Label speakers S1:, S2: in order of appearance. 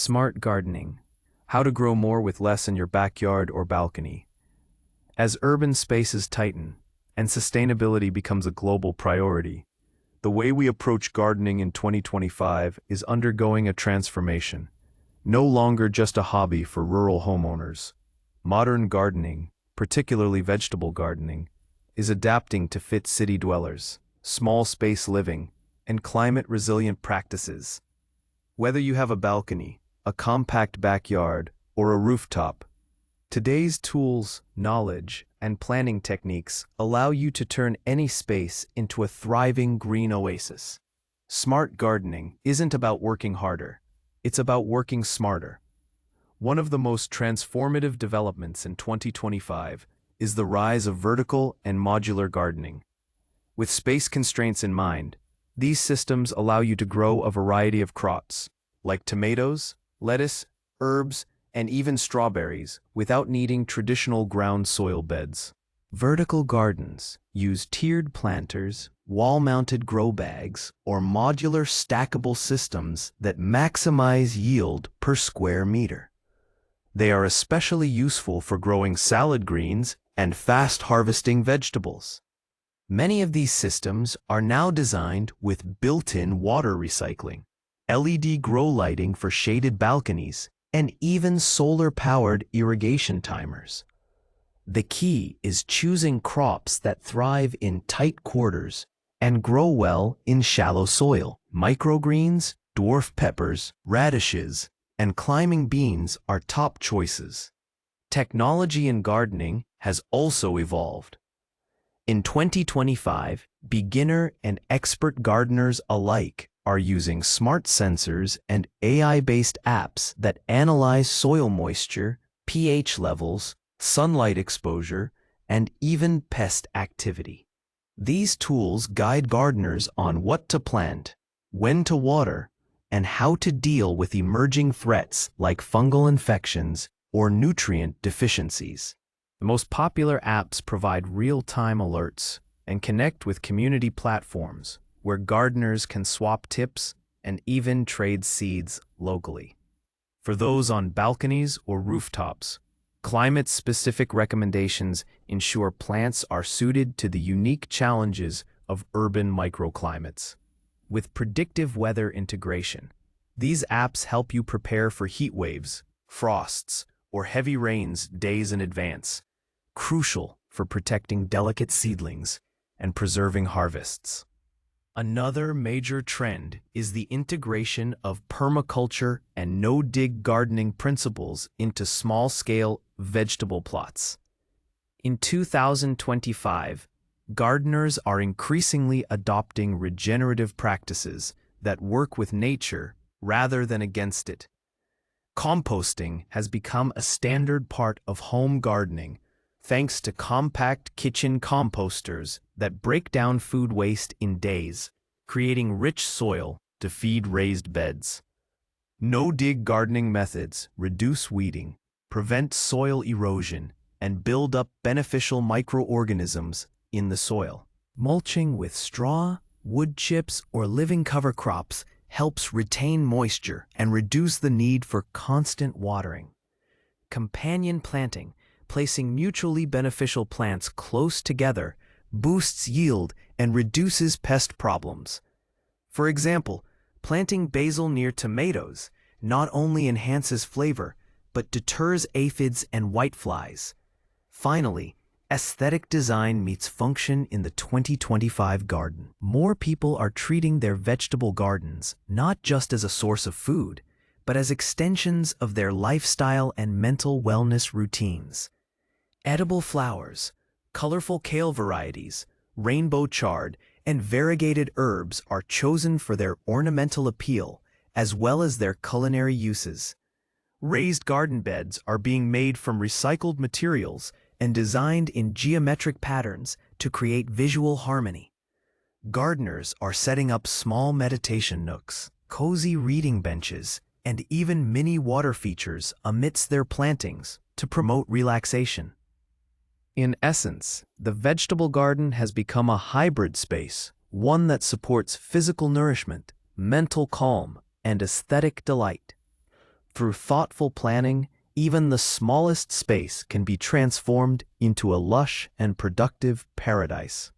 S1: Smart gardening. How to grow more with less in your backyard or balcony. As urban spaces tighten and sustainability becomes a global priority, the way we approach gardening in 2025 is undergoing a transformation. No longer just a hobby for rural homeowners. Modern gardening, particularly vegetable gardening, is adapting to fit city dwellers, small space living, and climate-resilient practices. Whether you have a balcony, a compact backyard, or a rooftop, today's tools, knowledge, and planning techniques allow you to turn any space into a thriving green oasis. Smart gardening isn't about working harder, it's about working smarter. One of the most transformative developments in 2025 is the rise of vertical and modular gardening. With space constraints in mind, these systems allow you to grow a variety of crops, like tomatoes, lettuce, herbs, and even strawberries, without needing traditional ground soil beds. Vertical gardens use tiered planters, wall-mounted grow bags, or modular stackable systems that maximize yield per square meter. They are especially useful for growing salad greens and fast-harvesting vegetables. Many of these systems are now designed with built-in water recycling, LED grow lighting for shaded balconies, and even solar-powered irrigation timers. The key is choosing crops that thrive in tight quarters and grow well in shallow soil. Microgreens, dwarf peppers, radishes, and climbing beans are top choices. Technology in gardening has also evolved. In 2025, beginner and expert gardeners alike are using smart sensors and AI-based apps that analyze soil moisture, pH levels, sunlight exposure, and even pest activity. These tools guide gardeners on what to plant, when to water, and how to deal with emerging threats like fungal infections or nutrient deficiencies. The most popular apps provide real-time alerts and connect with community platforms where gardeners can swap tips and even trade seeds locally. For those on balconies or rooftops, climate-specific recommendations ensure plants are suited to the unique challenges of urban microclimates. With predictive weather integration, these apps help you prepare for heat waves, frosts, or heavy rains days in advance, crucial for protecting delicate seedlings and preserving harvests. Another major trend is the integration of permaculture and no-dig gardening principles into small-scale vegetable plots. In 2025, gardeners are increasingly adopting regenerative practices that work with nature rather than against it. Composting has become a standard part of home gardening, thanks to compact kitchen composters that break down food waste in days, creating rich soil to feed raised beds. No-dig gardening methods reduce weeding, prevent soil erosion, and build up beneficial microorganisms in the soil. Mulching with straw, wood chips, or living cover crops helps retain moisture and reduce the need for constant watering. Companion planting, placing mutually beneficial plants close together, boosts yield and reduces pest problems. For example, planting basil near tomatoes not only enhances flavor, but deters aphids and whiteflies. Finally, aesthetic design meets function in the 2025 garden. More people are treating their vegetable gardens not just as a source of food, but as extensions of their lifestyle and mental wellness routines. Edible flowers, colorful kale varieties, rainbow chard, and variegated herbs are chosen for their ornamental appeal as well as their culinary uses. Raised garden beds are being made from recycled materials and designed in geometric patterns to create visual harmony. Gardeners are setting up small meditation nooks, cozy reading benches, and even mini water features amidst their plantings to promote relaxation. In essence, the vegetable garden has become a hybrid space, one that supports physical nourishment, mental calm, and aesthetic delight. Through thoughtful planning, even the smallest space can be transformed into a lush and productive paradise.